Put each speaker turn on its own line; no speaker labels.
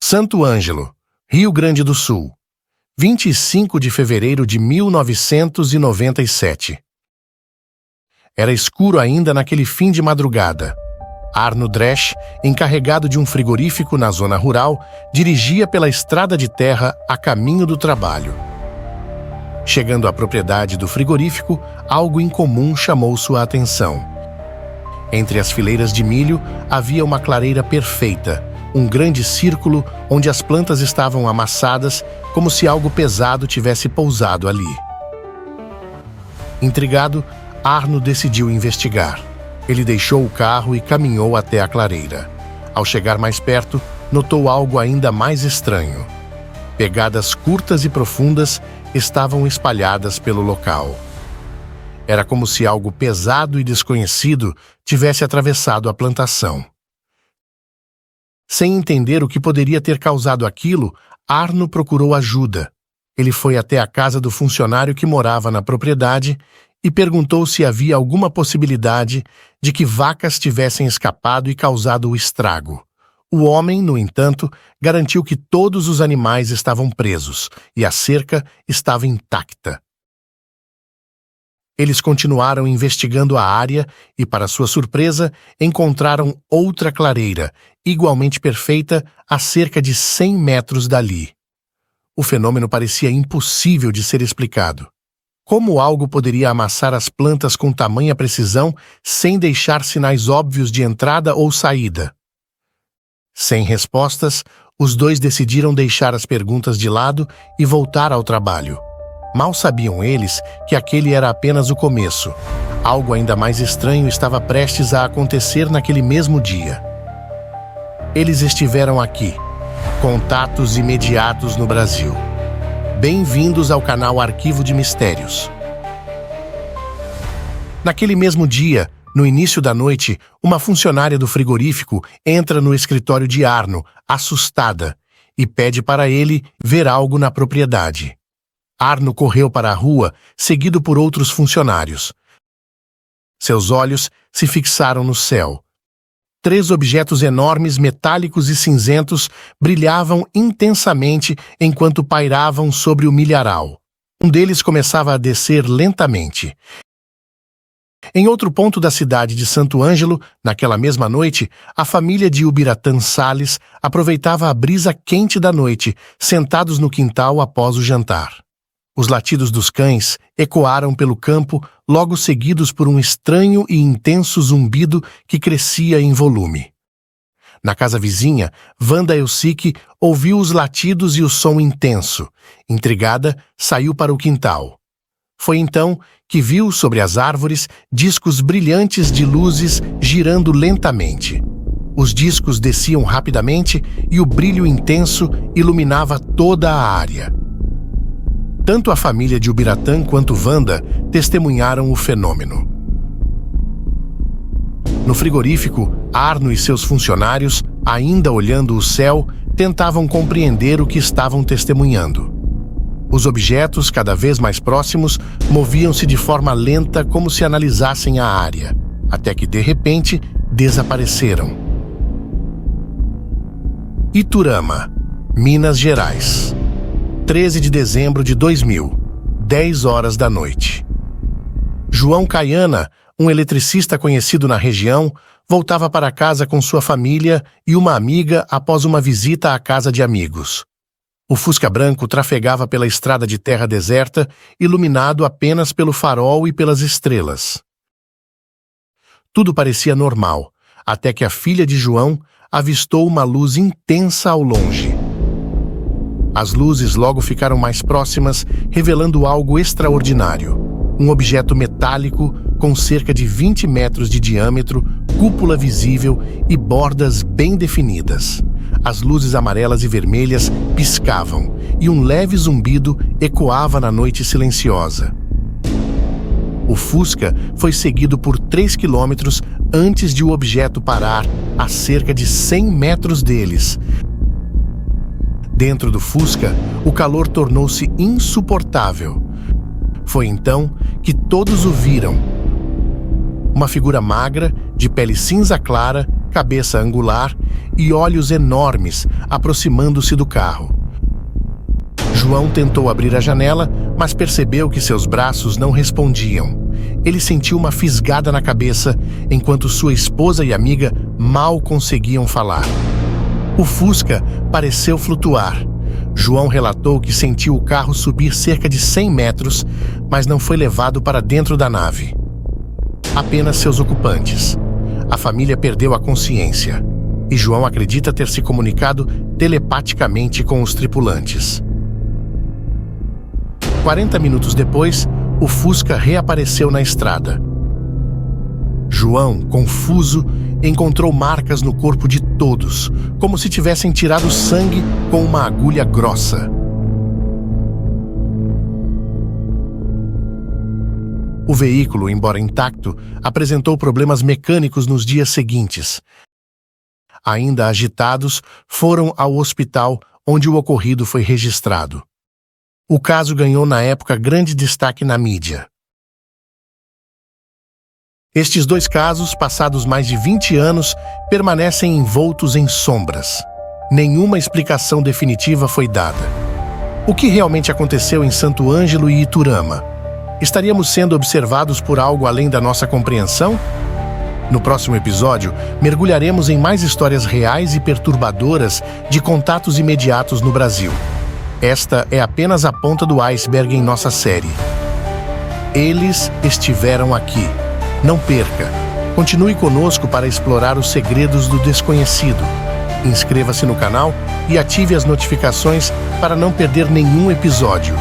Santo Ângelo, Rio Grande do Sul, 25 de fevereiro de 1997. Era escuro ainda naquele fim de madrugada. Arno Dresch, encarregado de um frigorífico na zona rural, dirigia pela estrada de terra a caminho do trabalho. Chegando à propriedade do frigorífico, algo incomum chamou sua atenção. Entre as fileiras de milho havia uma clareira perfeita, um grande círculo onde as plantas estavam amassadas, como se algo pesado tivesse pousado ali. Intrigado, Arno decidiu investigar. Ele deixou o carro e caminhou até a clareira. Ao chegar mais perto, notou algo ainda mais estranho. Pegadas curtas e profundas estavam espalhadas pelo local. Era como se algo pesado e desconhecido tivesse atravessado a plantação. Sem entender o que poderia ter causado aquilo, Arno procurou ajuda. Ele foi até a casa do funcionário que morava na propriedade e perguntou se havia alguma possibilidade de que vacas tivessem escapado e causado o estrago. O homem, no entanto, garantiu que todos os animais estavam presos e a cerca estava intacta. Eles continuaram investigando a área e, para sua surpresa, encontraram outra clareira, igualmente perfeita, a cerca de 100 metros dali. O fenômeno parecia impossível de ser explicado. Como algo poderia amassar as plantas com tamanha precisão sem deixar sinais óbvios de entrada ou saída? Sem respostas, os dois decidiram deixar as perguntas de lado e voltar ao trabalho. Mal sabiam eles que aquele era apenas o começo. Algo ainda mais estranho estava prestes a acontecer naquele mesmo dia. Eles estiveram aqui. Contatos imediatos no Brasil. Bem-vindos ao canal Arquivo de Mistérios. Naquele mesmo dia, no início da noite, uma funcionária do frigorífico entra no escritório de Arno, assustada, e pede para ele ver algo na propriedade. Arno correu para a rua, seguido por outros funcionários. Seus olhos se fixaram no céu. 3 objetos enormes, metálicos e cinzentos brilhavam intensamente enquanto pairavam sobre o milharal. Um deles começava a descer lentamente. Em outro ponto da cidade de Santo Ângelo, naquela mesma noite, a família de Ubiratã Salles aproveitava a brisa quente da noite, sentados no quintal após o jantar. Os latidos dos cães ecoaram pelo campo, logo seguidos por um estranho e intenso zumbido que crescia em volume. Na casa vizinha, Wanda Elsick ouviu os latidos e o som intenso. Intrigada, saiu para o quintal. Foi então que viu sobre as árvores discos brilhantes de luzes girando lentamente. Os discos desciam rapidamente e o brilho intenso iluminava toda a área. Tanto a família de Ubiratã quanto Wanda testemunharam o fenômeno. No frigorífico, Arno e seus funcionários, ainda olhando o céu, tentavam compreender o que estavam testemunhando. Os objetos, cada vez mais próximos, moviam-se de forma lenta como se analisassem a área, até que, de repente, desapareceram. Iturama, Minas Gerais. 13 de dezembro de 2000, 10 horas da noite. João Caiana, um eletricista conhecido na região, voltava para casa com sua família e uma amiga após uma visita à casa de amigos. O Fusca branco trafegava pela estrada de terra deserta, iluminado apenas pelo farol e pelas estrelas. Tudo parecia normal, até que a filha de João avistou uma luz intensa ao longe. As luzes logo ficaram mais próximas, revelando algo extraordinário. Um objeto metálico com cerca de 20 metros de diâmetro, cúpula visível e bordas bem definidas. As luzes amarelas e vermelhas piscavam e um leve zumbido ecoava na noite silenciosa. O Fusca foi seguido por 3 quilômetros antes de o objeto parar a cerca de 100 metros deles. Dentro do Fusca, o calor tornou-se insuportável. Foi então que todos o viram. Uma figura magra, de pele cinza clara, cabeça angular e olhos enormes aproximando-se do carro. João tentou abrir a janela, mas percebeu que seus braços não respondiam. Ele sentiu uma fisgada na cabeça, enquanto sua esposa e amiga mal conseguiam falar. O Fusca pareceu flutuar. João relatou que sentiu o carro subir cerca de 100 metros, mas não foi levado para dentro da nave. Apenas seus ocupantes. A família perdeu a consciência, e João acredita ter se comunicado telepaticamente com os tripulantes. 40 minutos depois, o Fusca reapareceu na estrada. João, confuso, encontrou marcas no corpo de todos, como se tivessem tirado sangue com uma agulha grossa. O veículo, embora intacto, apresentou problemas mecânicos nos dias seguintes. Ainda agitados, foram ao hospital onde o ocorrido foi registrado. O caso ganhou na época grande destaque na mídia. Estes dois casos, passados mais de 20 anos, permanecem envoltos em sombras. Nenhuma explicação definitiva foi dada. O que realmente aconteceu em Santo Ângelo e Iturama? Estaríamos sendo observados por algo além da nossa compreensão? No próximo episódio, mergulharemos em mais histórias reais e perturbadoras de contatos imediatos no Brasil. Esta é apenas a ponta do iceberg em nossa série. Eles estiveram aqui. Não perca. Continue conosco para explorar os segredos do desconhecido. Inscreva-se no canal e ative as notificações para não perder nenhum episódio.